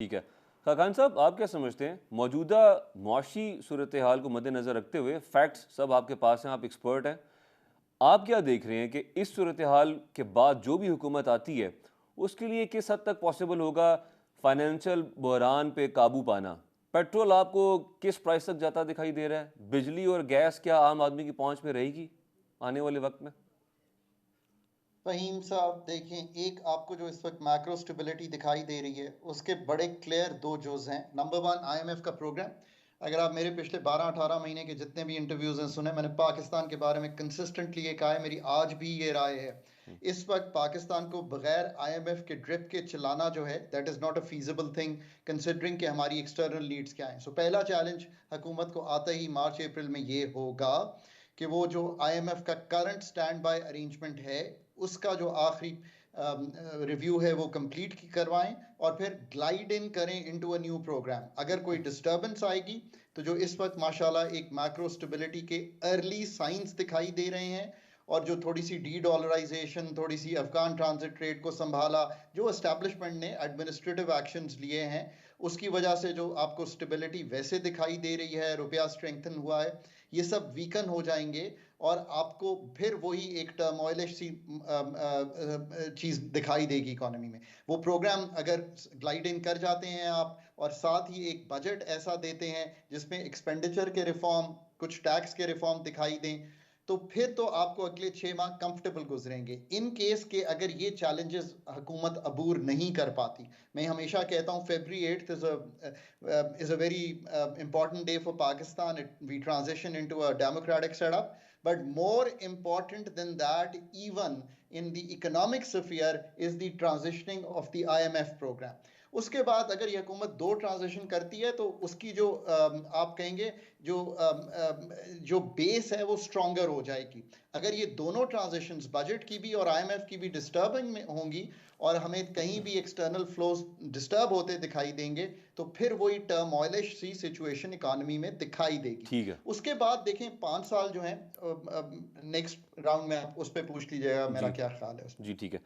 ठीक है। खान साहब, आप क्या समझते हैं मौजूदा मुआशी सूरत हाल को मद्देनज़र रखते हुए, फैक्ट्स सब आपके पास हैं, आप एक्सपर्ट हैं, आप क्या देख रहे हैं कि इस सूरत हाल के बाद जो भी हुकूमत आती है उसके लिए किस हद तक पॉसिबल होगा फाइनेंशियल बहरान पे काबू पाना? पेट्रोल आपको किस प्राइस तक जाता दिखाई दे रहा है? बिजली और गैस क्या आम आदमी की पहुंच में रहेगी आने वाले वक्त में? फ़हीम साहब देखें, एक आपको जो इस वक्त मैक्रो स्टेबिलिटी दिखाई दे रही है, उसके बड़े क्लियर दो जोज़ हैं। नंबर वन, आईएमएफ का प्रोग्राम। अगर आप मेरे पिछले 12-18 महीने के जितने भी इंटरव्यूज़ हैं सुने, मैंने पाकिस्तान के बारे में कंसिस्टेंटली ये कहा है, मेरी आज भी ये राय है। इस वक्त पाकिस्तान को बगैर आईएमएफ के ड्रिप के चलाना जो है, that is not a feasible thing considering कि हमारी एक्सटर्नल नीड्स क्या हैं। सो पहला चैलेंज हुकूमत को आते ही मार्च अप्रैल में ये होगा कि वो जो आईएमएफ का करंट स्टैंड बाय अरेंजमेंट है, उसका जो आखिरी रिव्यू है वो कंप्लीट करवाएं और फिर ग्लाइड इन करें इनटू अ न्यू प्रोग्राम। अगर कोई डिस्टर्बेंस आएगी तो जो इस वक्त माशाल्लाह एक मैक्रो स्टेबिलिटी के अर्ली साइंस दिखाई दे रहे हैं, और जो थोड़ी सी डी डॉलराइजेशन, थोड़ी सी अफगान ट्रांजिट ट्रेड को संभाला, जो एस्टैब्लिशमेंट ने एडमिनिस्ट्रेटिव एक्शंस लिए हैं, उसकी वजह से जो आपको स्टेबिलिटी वैसे दिखाई दे रही है, रुपया स्ट्रेंथन हुआ है, ये सब वीकन हो जाएंगे और आपको फिर वही एक टर्मोइलिश सी चीज़ दिखाई देगी इकोनॉमी में। वो प्रोग्राम अगर ग्लाइड इन कर जाते हैं आप, और साथ ही एक बजट ऐसा देते हैं जिसमें एक्सपेंडिचर के रिफॉर्म, कुछ टैक्स के रिफॉर्म दिखाई दें, तो फिर तो आपको अगले 6 माह कंफर्टेबल गुजरेंगे। इन केस के अगर ये चैलेंजेस हुकूमत अबूर नहीं कर पाती, मैं हमेशा कहता हूँ February 8th is a very important day for Pakistan. We transition into a democratic setup. But more important than that, even in the economic sphere, is the transitioning of the IMF program. उसके बाद अगर ये हुकूमत दो transition करती है तो उसकी जो आप कहेंगे जो जो बेस है वो स्ट्रॉन्गर हो जाएगी। अगर ये दोनों ट्रांजिशंस, बजट की भी और आईएमएफ की भी, डिस्टर्बिंग में होंगी और हमें कहीं भी एक्सटर्नल फ्लोज डिस्टर्ब होते दिखाई देंगे, तो फिर वही टर्मोइलिश सी सिचुएशन इकोनॉमी में दिखाई देगी। ठीक है। उसके बाद देखें 5 साल जो हैं, नेक्स्ट राउंड में आप उस पर पूछ लीजिएगा मेरा जी। क्या ख्याल है उसमें। जी, ठीक है।